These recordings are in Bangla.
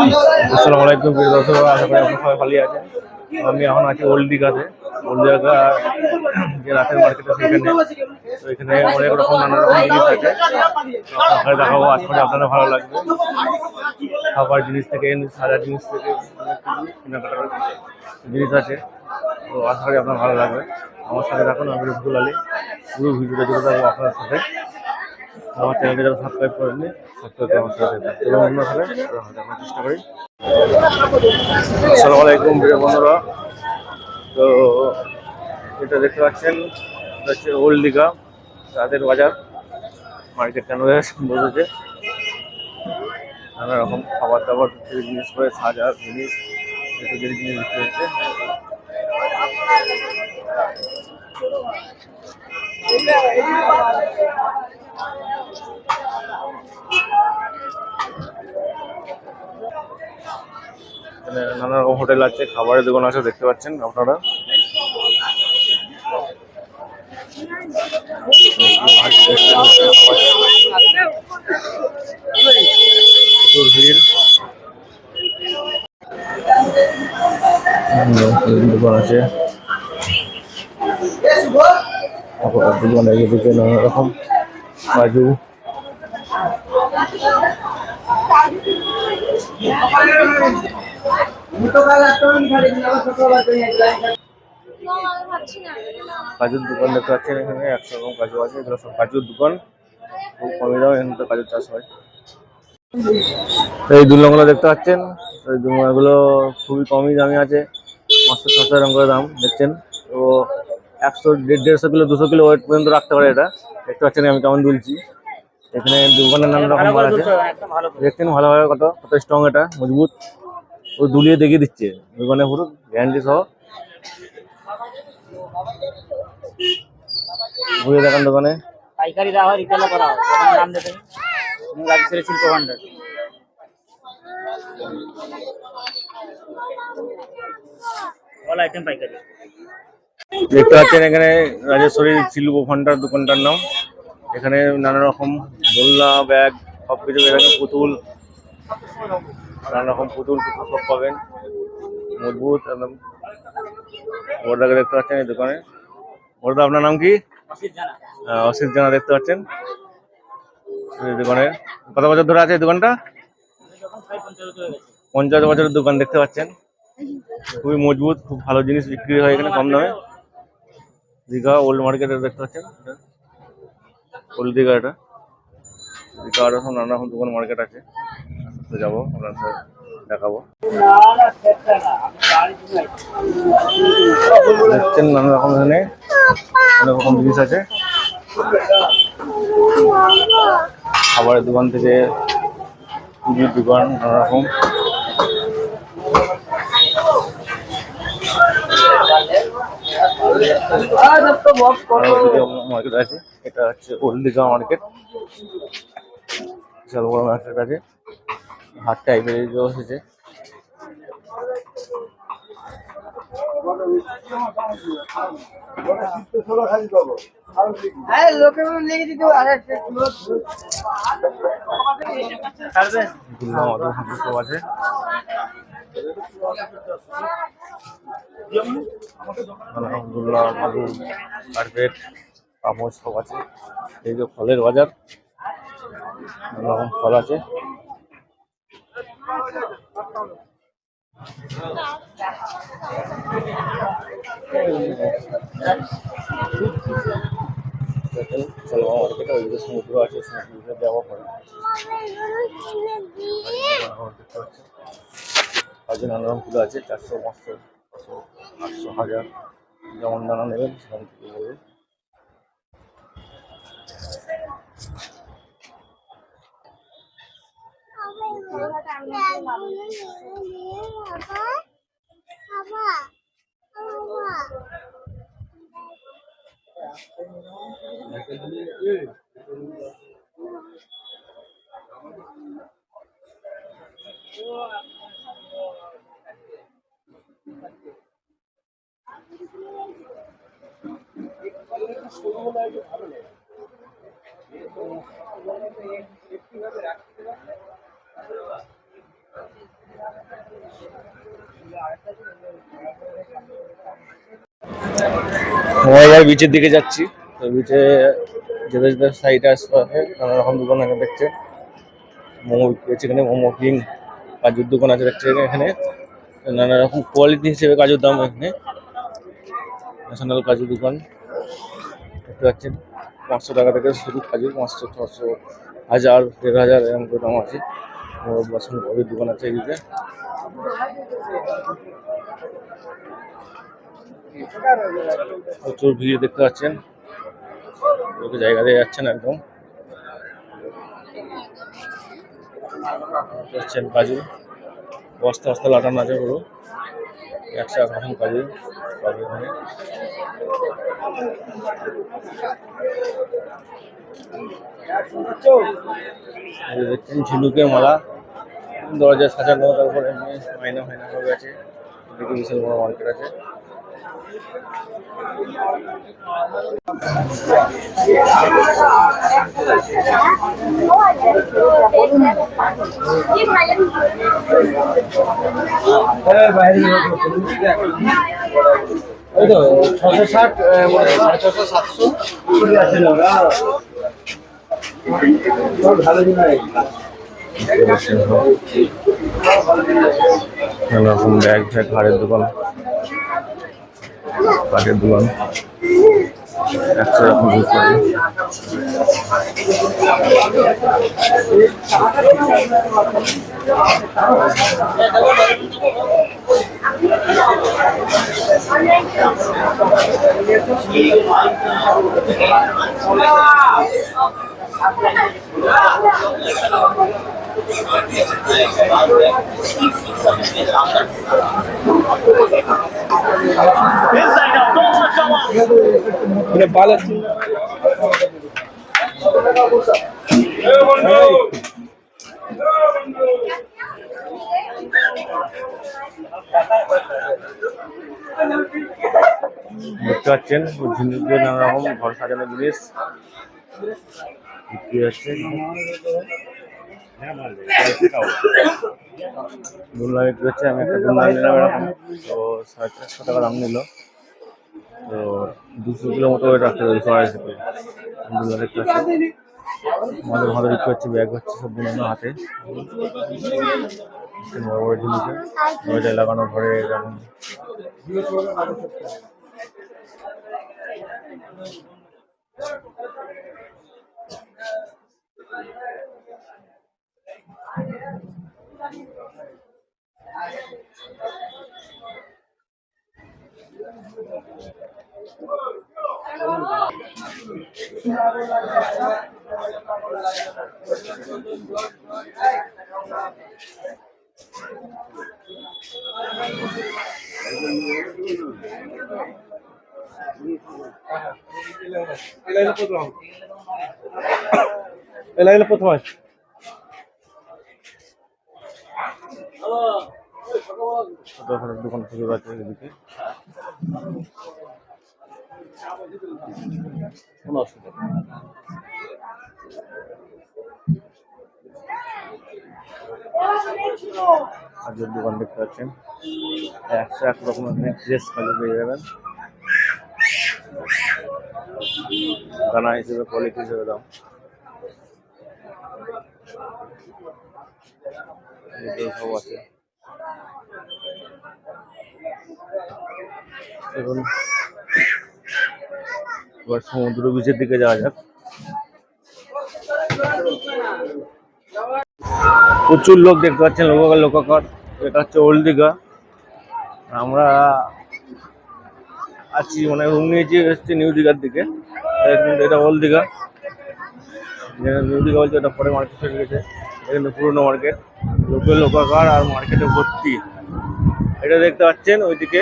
আসসালামু আলাইকুম প্রিয় দর্শক, আশা করি আপনারা সবাই ভালো আছেন। আমি এখন আছি ওল্ড দীঘাতে। ওল্ড দীঘা যে রাতের মার্কেট আছে এখানে, তো এখানে অনেক রকম নানা রকম জিনিস আছে। আপনাদের দেখাবো, আশা করি আপনাদের ভালো লাগবে। খাবার জিনিস থেকে সাজার জিনিস থেকে অনেক কিছু কেনাকাটার জিনিস আছে, তো আশা করি আপনার ভালো লাগবে। আমার সাথে রাখুন, আমি রফিকুল আলী। পুরো ভিডিওটা জুড়ে থাকবো আপনার সাথে। আমার চ্যানেলটি যারা সাবস্ক্রাইব করেননি, সাবস্ক্রাইব করে আমার সাথে থাকবেন এবং অন্য সাথে দেখার চেষ্টা করি। আসসালামু আলাইকুম প্রিয় বন্ধুরা। তো এটা দেখতে পাচ্ছেন, এটা হচ্ছে ওল্ড দীঘা রাতের বাজার মার্কেট। কেন বসেছে নানা রকম খাবার দাবার থেকে জিনিস করে সাজার জিনিস, একটু জিনিস বিক্রি হচ্ছে। এখানে নানা রকম হোটেল আছে, খাবারের দোকান আছে, দেখতে পাচ্ছেন আপনারা। প্রচুর ভিড়, দোকান আছে, দোকানে এদিকে নানা রকম কাজু, কাজুর দোকান দেখতে পাচ্ছেন। এখানে 100 রকম কাজু আছে, এগুলো সব কাজুর দোকান। খুব কমে দামে এখানে তো কাজুর চাষ হয়। এই দুলনাগুলো দেখতে পাচ্ছেন, এই দুলনাগুলো খুবই কমই দামে আছে, 500-600 এরকম করে দাম দেখছেন। তো 100, 150 কিলো 200 কিলো ওয়েট পর্যন্ত রাখতে পারে এটা। দেখতে পাচ্ছেন আমি কেমন দুলছি। এখানে দোকানের নানা রকম মাল আছে, দেখছেন ভালোভাবে কত কত স্ট্রং, এটা মজবুত। ও দুলিয়ে দেখিয়ে দিচ্ছে দোকানে পুরো গ্যারান্টি সহ। ঘুরে দেখান দোকানে। পাইকারি দেওয়া হয়, রিটেলও করা হয়। দোকানের নাম দেবেন রাজেশ্বরী শিল্প ভান্ডার। অল আইটেম পাইকারি। দেখতে পাচ্ছেন এখানে রাজেশ্বরী শিল্প ভান্ডার দোকানটার নাম। এখানে নানা রকম দোলনা, ব্যাগ, সবকিছু, এখানে পুতুল, নানা রকম পুতুল সব পাবেন, মজবুত একদম। বড়দাকে দেখতে পাচ্ছেন এই দোকানে। বড়দা, আপনার নাম কি? অসিত জানা। দেখতে পাচ্ছেন এই দোকানে কত বছর ধরে আছে এই দোকানটা? 50 বছরের দোকান। দেখতে পাচ্ছেন খুবই মজবুত, খুব ভালো জিনিস বিক্রি হয় এখানে কম দামে। দীঘা ওল্ড মার্কেটে দেখতে পাচ্ছেন, ওল্ড দীঘা এটা। দীঘা আরো সব নানা রকম দোকান মার্কেট আছে, তো যাবো আপনার সাথে দেখাবো। দেখছেন নানা রকম এখানে অনেক রকম জিনিস আছে, খাবারের দোকান থেকে টিভির দোকান, নানা রকম। মার্কেট আছে, এটা হচ্ছে ওল্ড দীঘা মার্কেট। বিশাল বড় মার্কেট আছে, হাট টাইপের এসেছে। সব আছে, আলহামদুলিল্লাহ, মাদু, কার্পেট, পাপোশ সব আছে। এই যে ফলের বাজার, নানা রকম ফল আছে। মার্কেটে ওইদিকে সমুদ্র আছে, সমুদ্রে যাওয়া পড়ে। কাজে নানা রকম ফুল আছে, 400, 500, 500, 800, 1000, যেমন দানা নেবেন সেখান থেকে বলবেন। আমরা এবার বিচের দিকে যাচ্ছি। তো বিচে যেতে যেতে সাইডে আশপাশে নানা রকম দোকান এখানে দেখছে। মোমো বিক্রি হচ্ছে এখানে, মোমো কিং কাজুর দোকান আছে দেখছে এখানে। নানা রকম কোয়ালিটি হিসেবে কাজুর দাম এখানে। ন্যাশনাল কাজু দোকান দেখতে পাচ্ছেন। 500 টাকা থেকে শুরু কাজু, 500, 600, 1000, 1500 এরকম করে দাম আছে। বাসন ঘরের দোকান আছে এদিকে। প্রচুর ভিড় দেখতে পাচ্ছেন, লোকে জায়গা দিয়ে যাচ্ছেন একদম। দেখছেন কাজু বস্তা বস্তা লাটানো আছে পুরো, 100 টাকা কাজু পাবে এখানে। দেখছেন ঝিনুকের মালা দরজা সাজানো, তারপরে এমনি মাইনা ফাইনা সব আছে। এদিকে বিশাল বড় মার্কেট আছে। ওই তো 660, 650, 700 আছে না ভালো দিন নানা রকম ব্যাগ ফ্যাগ, হাড়ের দোকান, কাঠের দোকান, 100 রকম জিনিস আছে। দেখতে পাচ্ছেন ঝিনুকের নানা রকম ঘর সাজানোর জিনিস বিক্রি হচ্ছে। দোলনা বিক্রি হচ্ছে। আমি একটা দোলনা নিলাম এরকম, তো 450 টাকা দাম নিল। তো 200 কিলো মতো রাখতে হবে, 250 কিলো দোলনা দেখতে পাচ্ছি। আমাদের ভালো বিক্রি হচ্ছে, ব্যাগ হচ্ছে সব বিভিন্ন হাতে, বড় বড় ঝিনুকে দরজায় লাগানো ঘরে এরকম। প্রথম আছে ছোটখাটো দোকান প্রচুর আছে এদিকে, কোনো অসুবিধা নেই। কাজের দোকান দেখতে পাচ্ছেন, 101 রকমের ড্রেস কাজে পেয়ে যাবেন। দানা হিসেবে, কোয়ালিটি হিসেবে দাম। সব আছে। এখন এবার সমুদ্র বিচের দিকে যাওয়া যাক। প্রচুর লোক দেখতে পাচ্ছেন, লোকাকার। এটা হচ্ছে ওল্ড দীঘা। আমরা আছি মানে রুম নিয়েছি হচ্ছে নিউ দীঘার দিকে, কিন্তু এটা ওল্ড দীঘা। নিউ দীঘা বলছে এটা পরে মার্কেট হয়ে গেছে। এখানে পুরোনো মার্কেট, লোকাকার আর মার্কেটে ভর্তি। এটা দেখতে পাচ্ছেন ওইদিকে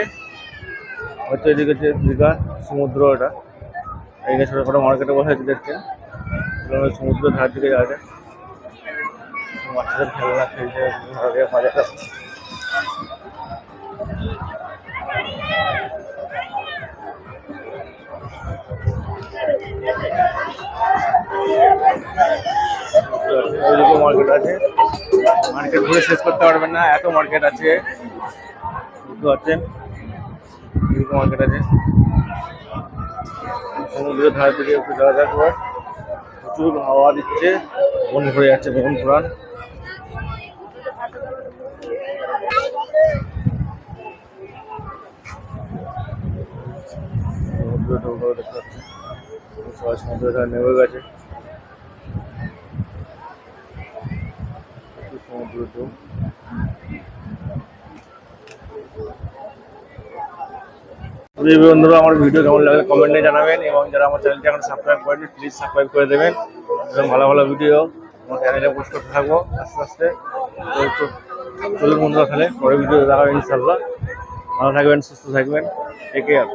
হচ্ছে, ওইদিকে হচ্ছে দীঘা সমুদ্র। এটা এখানে ছোটোখাটো মার্কেটে বসে আছে দেখছেন। সমুদ্র ধার দিকে যাওয়া যায়, বাচ্চাদের খেলনা খেলছে বাজারে। ওইদিকে মার্কেট আছে, মার্কেট ঘুরে শেষ করতে পারবেন না, এত মার্কেট আছে বুঝতে পারছেন। এদিকে মার্কেট আছে। সমুদ্রের ধার থেকে একটু যাওয়া যাক এবার। প্রচুর হাওয়া দিচ্ছে, মন ভরে যাচ্ছে মন প্রাণ। সমুদ্র ঢেউ দেখতে পাচ্ছি, সবাই সমুদ্রের ধারে নেমে গেছে। সমুদ্র ঢেউ। বন্ধুরা, আমার ভিডিও কেমন লাগলে কমেন্টে জানাবেন, এবং যারা আমার চ্যানেলটি এখন সাবস্ক্রাইব করেনি প্লিজ সাবস্ক্রাইব করে দেবেন, এবং ভালো ভালো ভিডিও আমার চ্যানেলে পোস্ট করতে থাকবো আস্তে আস্তে। তো চলুন বন্ধুরা, তাহলে পরের ভিডিও দেখাবেন ইনশাল্লাহ। ভালো থাকবেন, সুস্থ থাকবেন, টেক কেয়ার।